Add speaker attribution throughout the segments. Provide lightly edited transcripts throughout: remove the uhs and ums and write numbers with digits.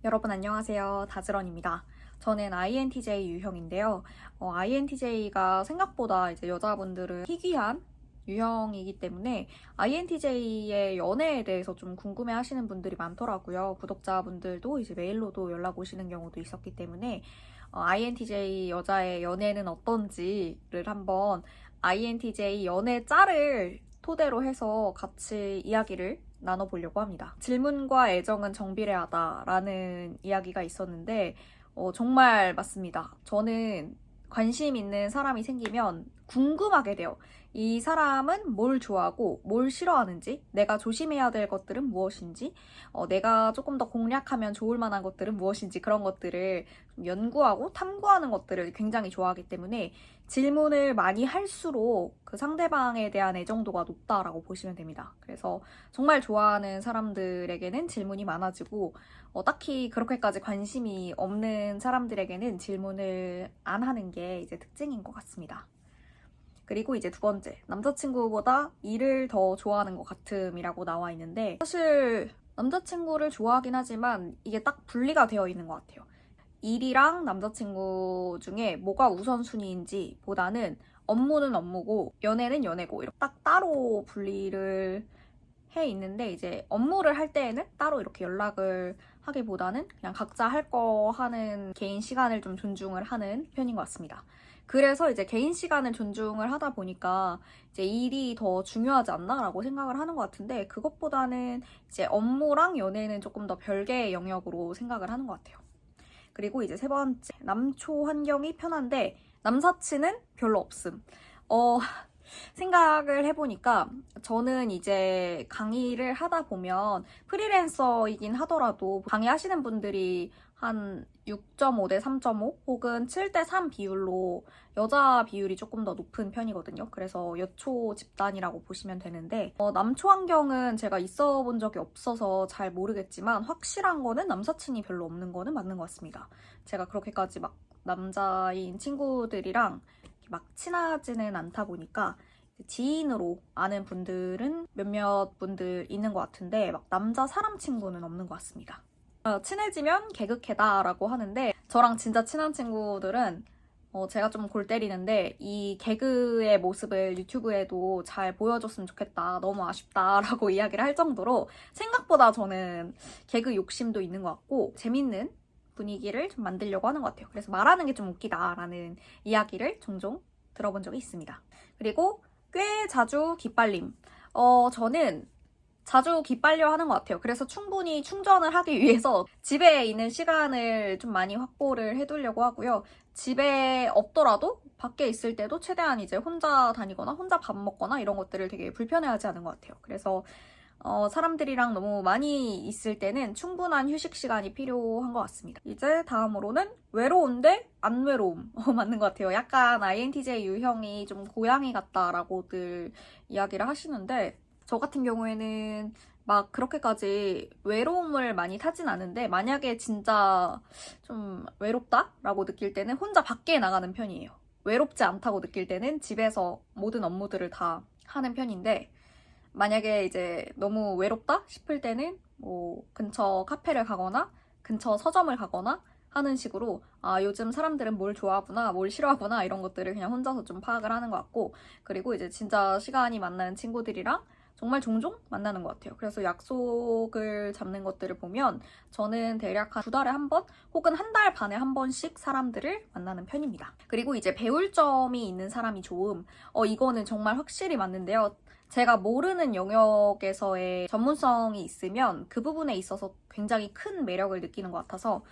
Speaker 1: 여러분 안녕하세요. 다즈런입니다. 저는 INTJ 유형인데요. INTJ가 생각보다 이제 여자분들은 희귀한 유형이기 때문에 INTJ의 연애에 대해서 좀 궁금해 하시는 분들이 많더라고요. 구독자분들도 이제 메일로도 연락 오시는 경우도 있었기 때문에 INTJ 여자의 연애는 어떤지를 한번 INTJ 연애 짤을 토대로 해서 같이 이야기를 나눠보려고 합니다. 질문과 애정은 정비례하다라는 이야기가 있었는데 정말 맞습니다. 저는 관심 있는 사람이 생기면 궁금하게 돼요. 이 사람은 뭘 좋아하고 뭘 싫어하는지, 내가 조심해야 될 것들은 무엇인지, 내가 조금 더 공략하면 좋을 만한 것들은 무엇인지 그런 것들을 좀 연구하고 탐구하는 것들을 굉장히 좋아하기 때문에 질문을 많이 할수록 그 상대방에 대한 애정도가 높다라고 보시면 됩니다. 그래서 정말 좋아하는 사람들에게는 질문이 많아지고 딱히 그렇게까지 관심이 없는 사람들에게는 질문을 안 하는 게 이제 특징인 것 같습니다. 그리고 이제 두 번째, 남자친구보다 일을 더 좋아하는 것 같음이라고 나와 있는데 사실 남자친구를 좋아하긴 하지만 이게 딱 분리가 되어 있는 것 같아요. 일이랑 남자친구 중에 뭐가 우선순위인지 보다는 업무는 업무고 연애는 연애고 이렇게 딱 따로 분리를 해 있는데 이제 업무를 할 때에는 따로 이렇게 연락을 하기보다는 그냥 각자 할 거 하는 개인 시간을 좀 존중을 하는 편인 것 같습니다. 그래서 이제 개인 시간을 존중을 하다 보니까 이제 일이 더 중요하지 않나라고 생각을 하는 것 같은데 그것보다는 이제 업무랑 연애는 조금 더 별개의 영역으로 생각을 하는 것 같아요. 그리고 이제 세 번째, 남초 환경이 편한데 남사친은 별로 없음. 생각을 해보니까 저는 이제 강의를 하다 보면 프리랜서이긴 하더라도 강의하시는 분들이 한 6.5 대 3.5 혹은 7 대 3 비율로 여자 비율이 조금 더 높은 편이거든요. 그래서 여초 집단이라고 보시면 되는데 남초 환경은 제가 있어 본 적이 없어서 잘 모르겠지만 확실한 거는 남사친이 별로 없는 거는 맞는 것 같습니다. 제가 그렇게까지 막 남자인 친구들이랑 막 친하지는 않다 보니까 지인으로 아는 분들은 몇몇 분들 있는 것 같은데 막 남자 사람 친구는 없는 것 같습니다. 친해지면 개그캐다라고 하는데 저랑 진짜 친한 친구들은 제가 좀 골 때리는데 이 개그의 모습을 유튜브에도 잘 보여줬으면 좋겠다. 너무 아쉽다라고 이야기를 할 정도로 생각보다 저는 개그 욕심도 있는 것 같고 재밌는 분위기를 좀 만들려고 하는 것 같아요. 그래서 말하는 게 좀 웃기다라는 이야기를 종종 들어본 적이 있습니다. 그리고 꽤 자주 기빨림. 저는 자주 기빨려 하는 것 같아요. 그래서 충분히 충전을 하기 위해서 집에 있는 시간을 좀 많이 확보를 해두려고 하고요. 집에 없더라도 밖에 있을 때도 최대한 이제 혼자 다니거나 혼자 밥 먹거나 이런 것들을 되게 불편해하지 않은 것 같아요. 그래서 사람들이랑 너무 많이 있을 때는 충분한 휴식 시간이 필요한 것 같습니다. 이제 다음으로는 외로운데 안 외로움. 맞는 것 같아요. 약간 INTJ 유형이 좀 고양이 같다라고들 이야기를 하시는데 저 같은 경우에는 막 그렇게까지 외로움을 많이 타진 않은데 만약에 진짜 좀 외롭다라고 느낄 때는 혼자 밖에 나가는 편이에요. 외롭지 않다고 느낄 때는 집에서 모든 업무들을 다 하는 편인데 만약에 이제 너무 외롭다 싶을 때는 뭐 근처 카페를 가거나 근처 서점을 가거나 하는 식으로 요즘 사람들은 뭘 좋아하구나 뭘 싫어하구나 이런 것들을 그냥 혼자서 좀 파악을 하는 것 같고 그리고 이제 진짜 시간이 맞는 친구들이랑 정말 종종 만나는 것 같아요. 그래서 약속을 잡는 것들을 보면 저는 대략 한 2달에 한 번 혹은 한 달 반에 한 번씩 사람들을 만나는 편입니다. 그리고 이제 배울 점이 있는 사람이 좋음. 이거는 정말 확실히 맞는데요. 제가 모르는 영역에서의 전문성이 있으면 그 부분에 있어서 굉장히 큰 매력을 느끼는 것 같아서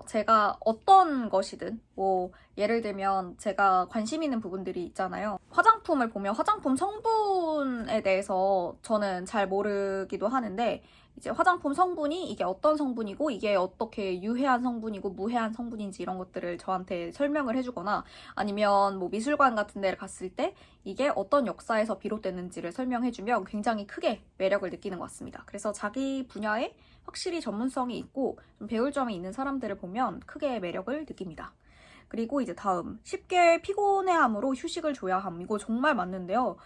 Speaker 1: 제가 어떤 것이든 뭐 예를 들면 제가 관심 있는 부분들이 있잖아요. 화장품을 보면 화장품 성분에 대해서 저는 잘 모르기도 하는데 이제 화장품 성분이 이게 어떤 성분이고 이게 어떻게 유해한 성분이고 무해한 성분인지 이런 것들을 저한테 설명을 해주거나 아니면 뭐 미술관 같은 데를 갔을 때 이게 어떤 역사에서 비롯됐는지를 설명해주면 굉장히 크게 매력을 느끼는 것 같습니다. 그래서 자기 분야에 확실히 전문성이 있고 좀 배울 점이 있는 사람들을 보면 크게 매력을 느낍니다. 그리고 이제 다음, 쉽게 피곤해함으로 휴식을 줘야 함. 이거 정말 맞는데요.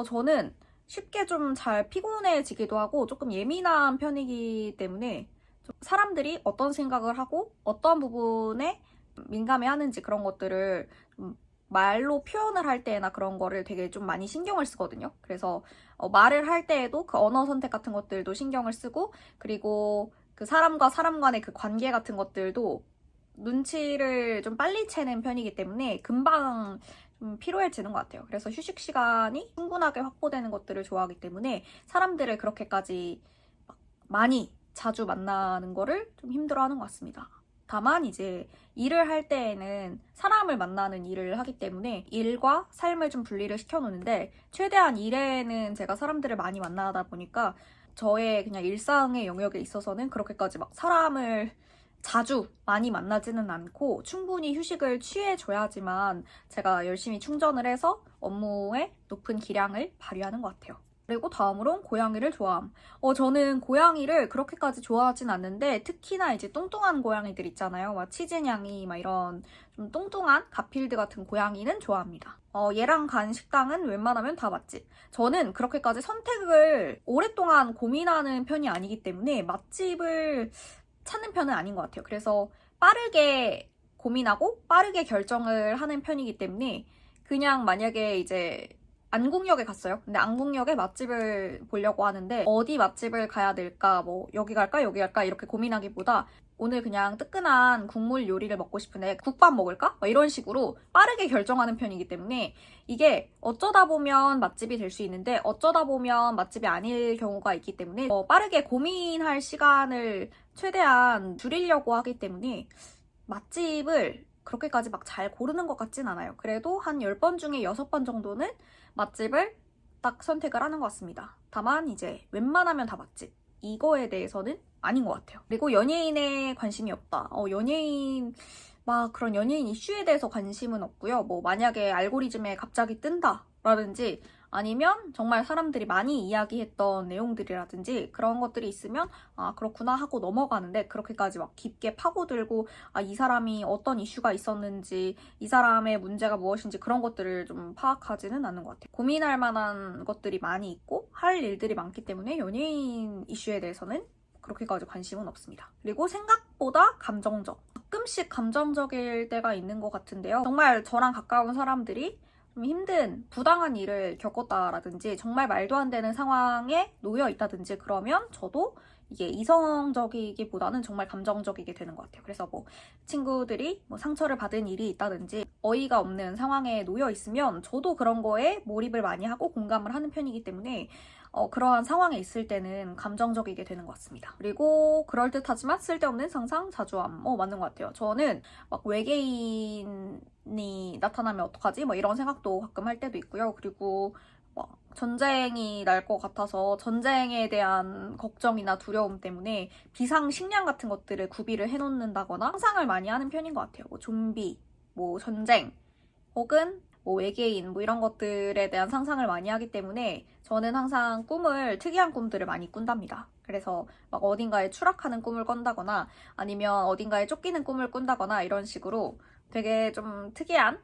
Speaker 1: 저는 쉽게 좀 잘 피곤해지기도 하고 조금 예민한 편이기 때문에 사람들이 어떤 생각을 하고 어떤 부분에 민감해하는지 그런 것들을 좀 말로 표현을 할 때나 그런 거를 되게 좀 많이 신경을 쓰거든요. 그래서 말을 할 때에도 그 언어 선택 같은 것들도 신경을 쓰고, 그리고 그 사람과 사람 간의 그 관계 같은 것들도 눈치를 좀 빨리 채는 편이기 때문에 금방 좀 피로해지는 것 같아요. 그래서 휴식 시간이 충분하게 확보되는 것들을 좋아하기 때문에 사람들을 그렇게까지 많이 자주 만나는 거를 좀 힘들어하는 것 같습니다. 다만 이제 일을 할 때에는 사람을 만나는 일을 하기 때문에 일과 삶을 좀 분리를 시켜놓는데, 최대한 일에는 제가 사람들을 많이 만나다 보니까 저의 그냥 일상의 영역에 있어서는 그렇게까지 막 사람을 자주 많이 만나지는 않고 충분히 휴식을 취해줘야지만 제가 열심히 충전을 해서 업무에 높은 기량을 발휘하는 것 같아요. 그리고 다음으로는 고양이를 좋아함. 저는 고양이를 그렇게까지 좋아하진 않는데, 특히나 이제 뚱뚱한 고양이들 있잖아요. 막 치즈냥이, 막 이런 좀 뚱뚱한 가필드 같은 고양이는 좋아합니다. 얘랑 간 식당은 웬만하면 다 맛집. 저는 그렇게까지 선택을 오랫동안 고민하는 편이 아니기 때문에 맛집을 찾는 편은 아닌 것 같아요. 그래서 빠르게 고민하고 빠르게 결정을 하는 편이기 때문에, 그냥 만약에 이제 안국역에 갔어요. 근데 안국역에 맛집을 보려고 하는데 어디 맛집을 가야 될까, 뭐 여기 갈까 여기 갈까 이렇게 고민하기보다 오늘 그냥 뜨끈한 국물 요리를 먹고 싶은데 국밥 먹을까? 막 이런 식으로 빠르게 결정하는 편이기 때문에 이게 어쩌다 보면 맛집이 될 수 있는데 어쩌다 보면 맛집이 아닐 경우가 있기 때문에 빠르게 고민할 시간을 최대한 줄이려고 하기 때문에 맛집을 그렇게까지 막 잘 고르는 것 같진 않아요. 그래도 한 10번 중에 6번 정도는 맛집을 딱 선택을 하는 것 같습니다. 다만 이제 웬만하면 다 맛집, 이거에 대해서는 아닌 것 같아요. 그리고 연예인에 관심이 없다. 연예인 막 그런 연예인 이슈에 대해서 관심은 없고요. 뭐 만약에 알고리즘에 갑자기 뜬다라든지 아니면 정말 사람들이 많이 이야기했던 내용들이라든지 그런 것들이 있으면 아 그렇구나 하고 넘어가는데, 그렇게까지 막 깊게 파고들고 이 사람이 어떤 이슈가 있었는지 이 사람의 문제가 무엇인지 그런 것들을 좀 파악하지는 않는 것 같아요. 고민할 만한 것들이 많이 있고 할 일들이 많기 때문에 연예인 이슈에 대해서는 그렇게까지 관심은 없습니다. 그리고 생각보다 감정적. 가끔씩 감정적일 때가 있는 것 같은데요. 정말 저랑 가까운 사람들이 좀 힘든 부당한 일을 겪었다라든지 정말 말도 안 되는 상황에 놓여 있다든지 그러면 저도 이게 이성적이기보다는 정말 감정적이게 되는 것 같아요. 그래서 뭐 친구들이 뭐 상처를 받은 일이 있다든지 어이가 없는 상황에 놓여 있으면 저도 그런 거에 몰입을 많이 하고 공감을 하는 편이기 때문에 그러한 상황에 있을 때는 감정적이게 되는 것 같습니다. 그리고 그럴듯하지만 쓸데없는 상상, 자주함. 맞는 것 같아요. 저는 막 외계인이 나타나면 어떡하지? 뭐 이런 생각도 가끔 할 때도 있고요. 그리고 막 전쟁이 날 것 같아서 전쟁에 대한 걱정이나 두려움 때문에 비상식량 같은 것들을 구비를 해놓는다거나 상상을 많이 하는 편인 것 같아요. 뭐 좀비, 뭐 전쟁, 혹은 뭐 외계인 뭐 이런 것들에 대한 상상을 많이 하기 때문에 저는 항상 특이한 꿈들을 많이 꾼답니다. 그래서 막 어딘가에 추락하는 꿈을 꾼다거나 아니면 어딘가에 쫓기는 꿈을 꾼다거나 이런 식으로 되게 좀 특이한,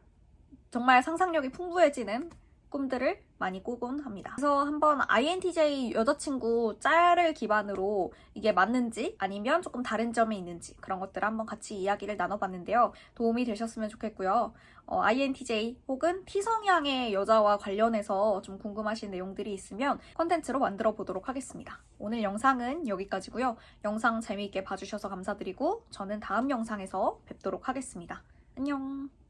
Speaker 1: 정말 상상력이 풍부해지는 꿈들을 많이 꾸곤 합니다. 그래서 한번 INTJ 여자친구 짤을 기반으로 이게 맞는지 아니면 조금 다른 점이 있는지 그런 것들을 한번 같이 이야기를 나눠봤는데요. 도움이 되셨으면 좋겠고요. INTJ 혹은 T성향의 여자와 관련해서 좀 궁금하신 내용들이 있으면 컨텐츠로 만들어 보도록 하겠습니다. 오늘 영상은 여기까지고요. 영상 재미있게 봐주셔서 감사드리고 저는 다음 영상에서 뵙도록 하겠습니다. 안녕!